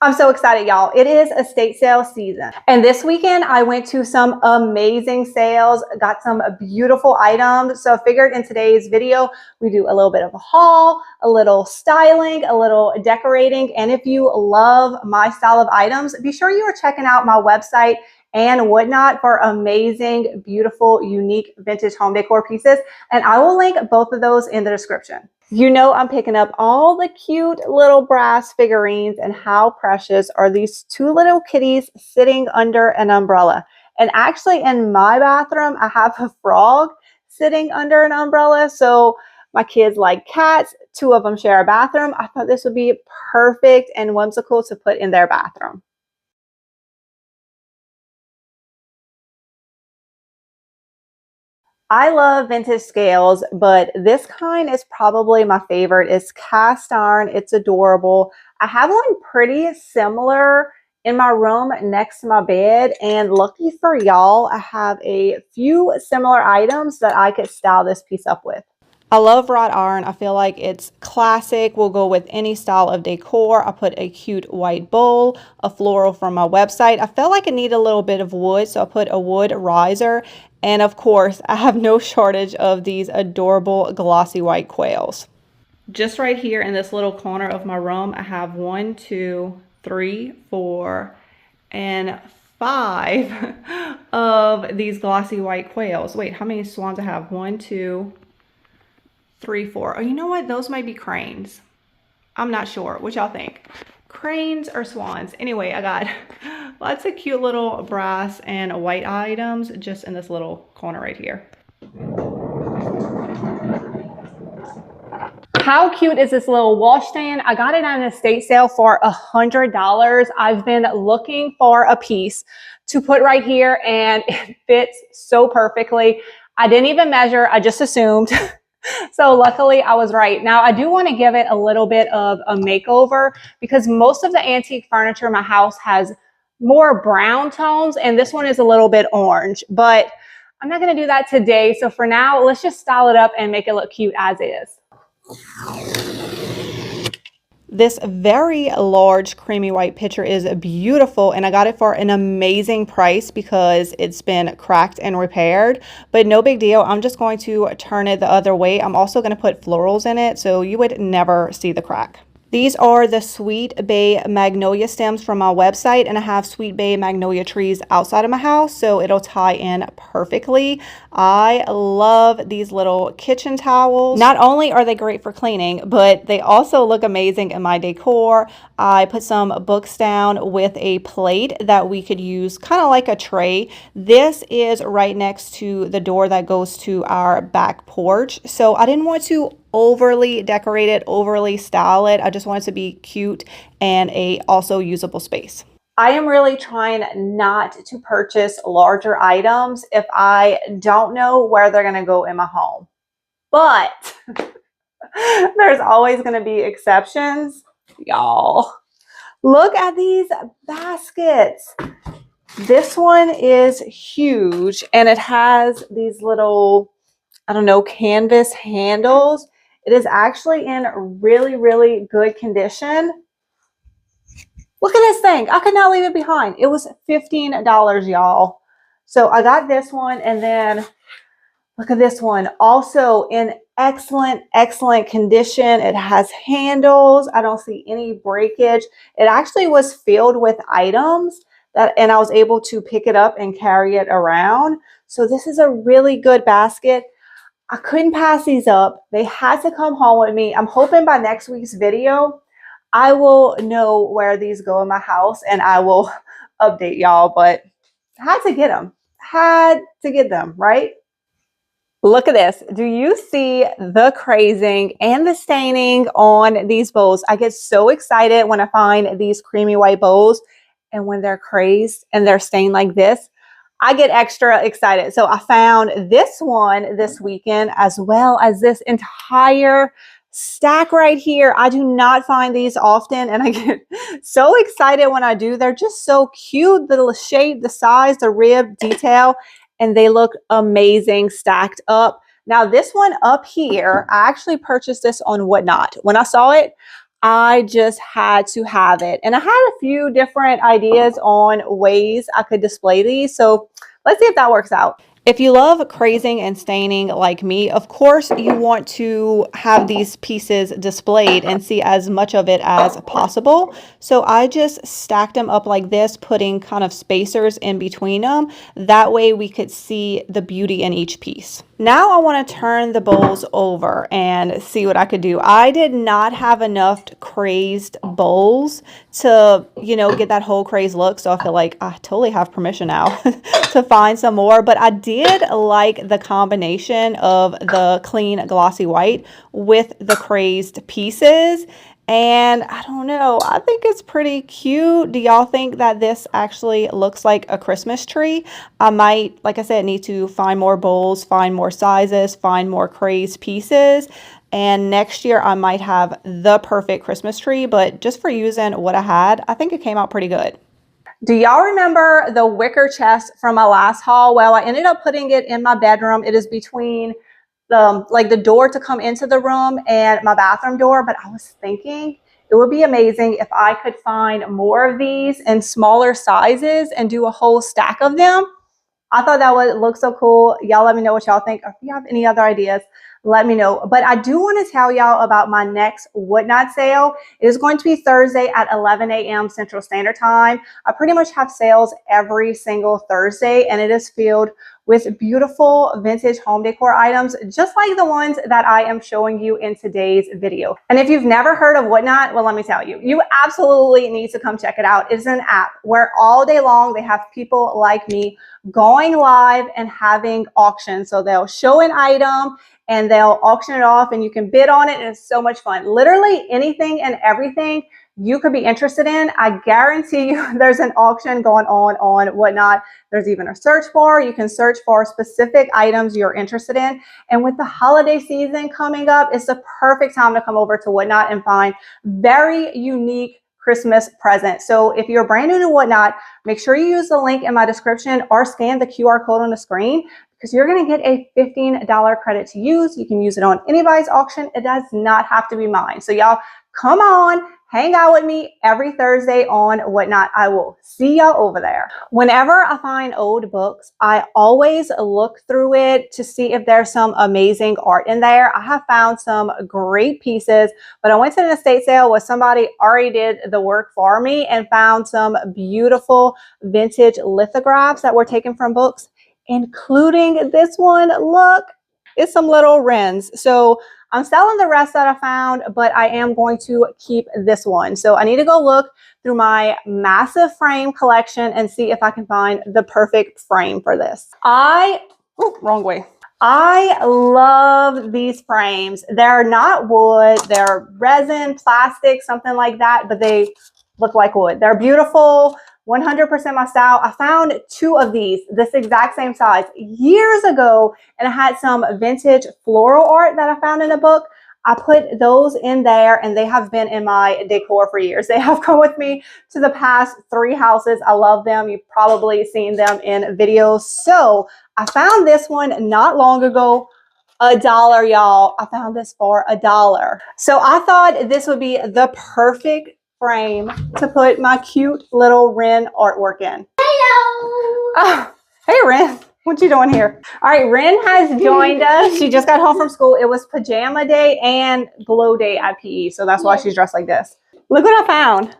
I'm so excited, y'all. It is estate sale season. And this weekend, I went to some amazing sales, got some beautiful items. So I figured in today's video, we do a little bit of a haul, a little styling, a little decorating. And if you love my style of items, be sure you are checking out my website and whatnot for amazing, beautiful, unique vintage home decor pieces. And I will link both of those in the description. You know I'm picking up all the cute little brass figurines, and how precious are these two little kitties sitting under an umbrella. And actually in my bathroom, I have a frog sitting under an umbrella. So my kids like cats. Two of them share a bathroom. I thought this would be perfect and whimsical to put in their bathroom. I love vintage scales, but this kind is probably my favorite. It's cast iron. It's adorable. I have one pretty similar in my room next to my bed, and lucky for y'all, I have a few similar items that I could style this piece up with. I love wrought iron. I feel like it's classic. Will go with any style of decor. I put a cute white bowl, a floral from my website. I felt like it needed a little bit of wood, so I put a wood riser. And of course, I have no shortage of these adorable glossy white quails. Just right here in this little corner of my room, I have 1, 2, 3, 4, and 5 of these glossy white quails. Wait, how many swans I have? 1, 2, 3, 4. Oh, you know what? Those might be cranes. I'm not sure. What y'all think? Cranes or swans? Anyway, I got lots of cute little brass and white items just in this little corner right here. How cute is this little washstand? I got it on an estate sale for $100. I've been looking for a piece to put right here, and it fits so perfectly. I didn't even measure. I just assumed. So luckily I was right. Now I do want to give it a little bit of a makeover, because most of the antique furniture in my house has more brown tones, and this one is a little bit orange, but I'm not going to do that today. So for now, let's just style it up and make it look cute as is. This very large creamy white pitcher is beautiful, and I got it for an amazing price because it's been cracked and repaired, but no big deal. I'm just going to turn it the other way. I'm also going to put florals in it so you would never see the crack. These are the Sweet Bay Magnolia stems from my website, and I have Sweet Bay Magnolia trees outside of my house, so it'll tie in perfectly. I love these little kitchen towels. Not only are they great for cleaning, but they also look amazing in my decor. I put some books down with a plate that we could use kind of like a tray. This is right next to the door that goes to our back porch, so I didn't want to overly decorate it, overly style it. I just want it to be cute and a also usable space. I am really trying not to purchase larger items if I don't know where they're going to go in my home. But there's always going to be exceptions. Y'all, look at these baskets. This one is huge, and it has these little, I don't know, canvas handles. It is actually in really, really good condition. Look at this thing. I could not leave it behind. It was $15, y'all. So I got this one, and then look at this one. Also in excellent, excellent condition. It has handles. I don't see any breakage. It actually was filled with items and I was able to pick it up and carry it around. So this is a really good basket. I couldn't pass these up. They had to come home with me. I'm hoping by next week's video, I will know where these go in my house and I will update y'all, but I had to get them. Had to get them, right? Look at this. Do you see the crazing and the staining on these bowls? I get so excited when I find these creamy white bowls, and when they're crazed and they're stained like this, I get extra excited. So I found this one this weekend, as well as this entire stack right here. I do not find these often, and I get so excited when I do. They're just so cute. The shape, the size, the rib detail, and they look amazing stacked up. Now this one up here, I actually purchased this on Whatnot. When I saw it, I just had to have it. And I had a few different ideas on ways I could display these. So let's see if that works out. If you love crazing and staining like me, of course you want to have these pieces displayed and see as much of it as possible. So I just stacked them up like this, putting kind of spacers in between them. That way we could see the beauty in each piece. Now I want to turn the bowls over and see what I could do. I did not have enough crazed bowls to, you know, get that whole crazed look. So I feel like I totally have permission now to find some more. But I did like the combination of the clean glossy white with the crazed pieces. And I don't know, I think it's pretty cute. Do y'all think that this actually looks like a Christmas tree? I might, like I said, need to find more bowls, find more sizes, find more crazed pieces. And next year I might have the perfect Christmas tree, but just for using what I had, I think it came out pretty good. Do y'all remember the wicker chest from my last haul? Well, I ended up putting it in my bedroom. It is between the door to come into the room and my bathroom door, but I was thinking it would be amazing if I could find more of these in smaller sizes and do a whole stack of them. I thought that would look so cool. Y'all let me know what y'all think. If you have any other ideas, let me know. But I do want to tell y'all about my next Whatnot sale. It is going to be Thursday at 11 a.m. Central Standard Time. I pretty much have sales every single Thursday, and it is filled with beautiful vintage home decor items, just like the ones that I am showing you in today's video. And if you've never heard of Whatnot, well, let me tell you, you absolutely need to come check it out. It's an app where all day long they have people like me going live and having auctions. So they'll show an item and they'll auction it off and you can bid on it, and it's so much fun. Literally anything and everything you could be interested in, I guarantee you there's an auction going on Whatnot. There's even a search bar. You can search for specific items you're interested in. And with the holiday season coming up, it's the perfect time to come over to Whatnot and find very unique Christmas present. So if you're brand new to Whatnot, make sure you use the link in my description or scan the QR code on the screen, because you're going to get a $15 credit to use. You can use it on anybody's auction. It does not have to be mine. So y'all come on, hang out with me every Thursday on Whatnot. I will see y'all over there. Whenever I find old books, I always look through it to see if there's some amazing art in there. I have found some great pieces, but I went to an estate sale where somebody already did the work for me and found some beautiful vintage lithographs that were taken from books, including this one. Look, it's some little Wrens. So I'm selling the rest that I found, but I am going to keep this one. So I need to go look through my massive frame collection and see if I can find the perfect frame for this. Wrong way. I love these frames. They're not wood, they're resin, plastic, something like that, but they look like wood. They're beautiful. 100% my style. I found two of these, this exact same size, years ago, and I had some vintage floral art that I found in a book. I put those in there, and they have been in my decor for years. They have come with me to the past 3 houses. I love them. You've probably seen them in videos. So I found this one not long ago. $1, y'all. I found this for $1. So I thought this would be the perfect frame to put my cute little Wren artwork in. Hello. Oh, hey Wren, what you doing here? All right, Wren has joined us. She just got home from school. It was pajama day and glow day at PE, so that's why she's dressed like this. Look what I found.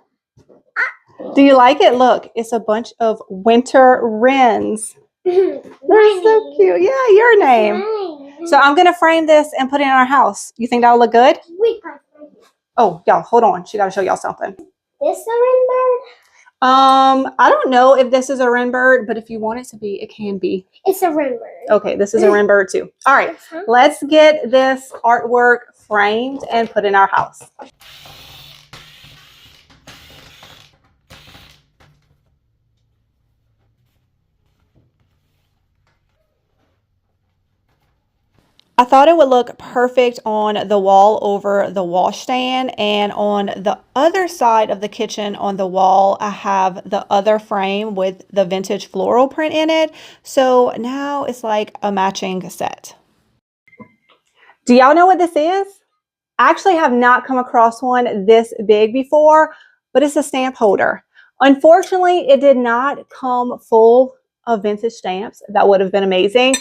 Do you like it? Look, it's a bunch of winter Wrens. They're so cute. Yeah, your name. So I'm gonna frame this and put it in our house. You think that'll look good? Oh, y'all, hold on. She got to show y'all something. This a wren bird? I don't know if this is a wren bird, but if you want it to be, it can be. It's a wren bird. Okay, this is a wren bird too. All right, let's get this artwork framed and put in our house. I thought it would look perfect on the wall over the washstand, and on the other side of the kitchen on the wall, I have the other frame with the vintage floral print in it. So now it's like a matching set. Do y'all know what this is? I actually have not come across one this big before, but it's a stamp holder. Unfortunately, it did not come full of vintage stamps. That would have been amazing.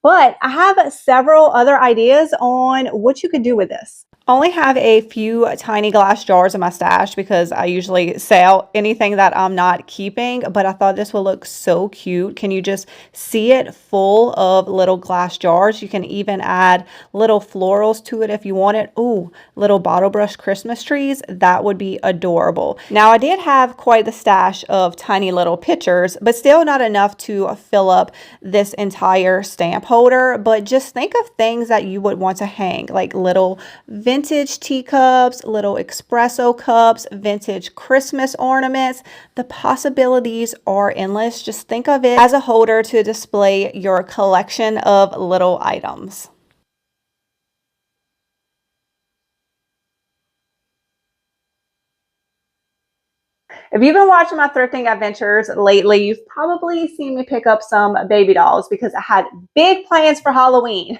But I have several other ideas on what you could do with this. I only have a few tiny glass jars in my stash because I usually sell anything that I'm not keeping, but I thought this would look so cute. Can you just see it full of little glass jars? You can even add little florals to it if you want it. Ooh, little bottle brush Christmas trees. That would be adorable. Now, I did have quite the stash of tiny little pictures, but still not enough to fill up this entire stamp holder. But just think of things that you would want to hang, like little vintage teacups, little espresso cups, vintage Christmas ornaments. The possibilities are endless. Just think of it as a holder to display your collection of little items. If you've been watching my thrifting adventures lately, you've probably seen me pick up some baby dolls because I had big plans for Halloween.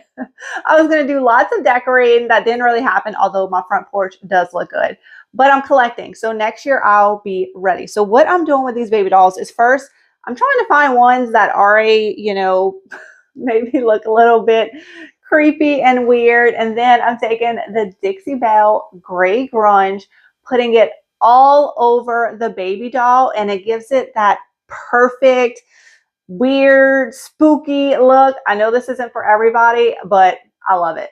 I was going to do lots of decorating. That didn't really happen, although my front porch does look good. But I'm collecting, so next year I'll be ready. So what I'm doing with these baby dolls is, first, I'm trying to find ones that already, maybe look a little bit creepy and weird. And then I'm taking the Dixie Bell Gray Grunge, putting it all over the baby doll, and it gives it that perfect, weird, spooky look. I know this isn't for everybody, but I love it.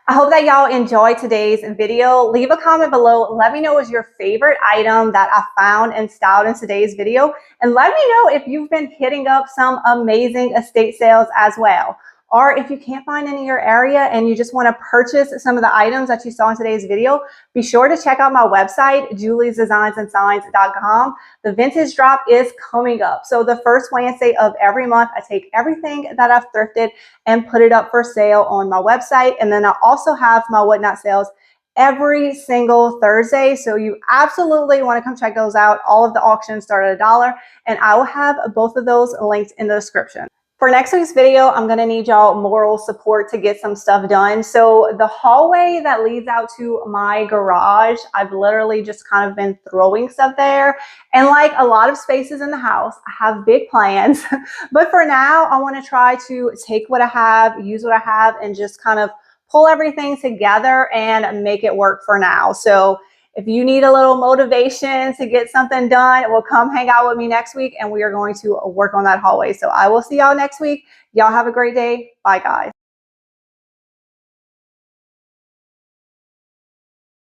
I hope that y'all enjoyed today's video. Leave a comment below. Let me know what's your favorite item that I found and styled in today's video. And let me know if you've been hitting up some amazing estate sales as well. Or if you can't find any in your area and you just want to purchase some of the items that you saw in today's video, be sure to check out my website, juliesdesignsandsigns.com. The vintage drop is coming up. So the first Wednesday of every month, I take everything that I've thrifted and put it up for sale on my website. And then I also have my whatnot sales every single Thursday. So you absolutely want to come check those out. All of the auctions start at $1, and I will have both of those linked in the description. For next week's video, I'm going to need y'all moral support to get some stuff done. So the hallway that leads out to my garage, I've literally just kind of been throwing stuff there. And like a lot of spaces in the house, I have big plans. But for now, I want to try to take what I have, use what I have, and just kind of pull everything together and make it work for now. So if you need a little motivation to get something done, well, come hang out with me next week and we are going to work on that hallway. So I will see y'all next week. Y'all have a great day. Bye, guys.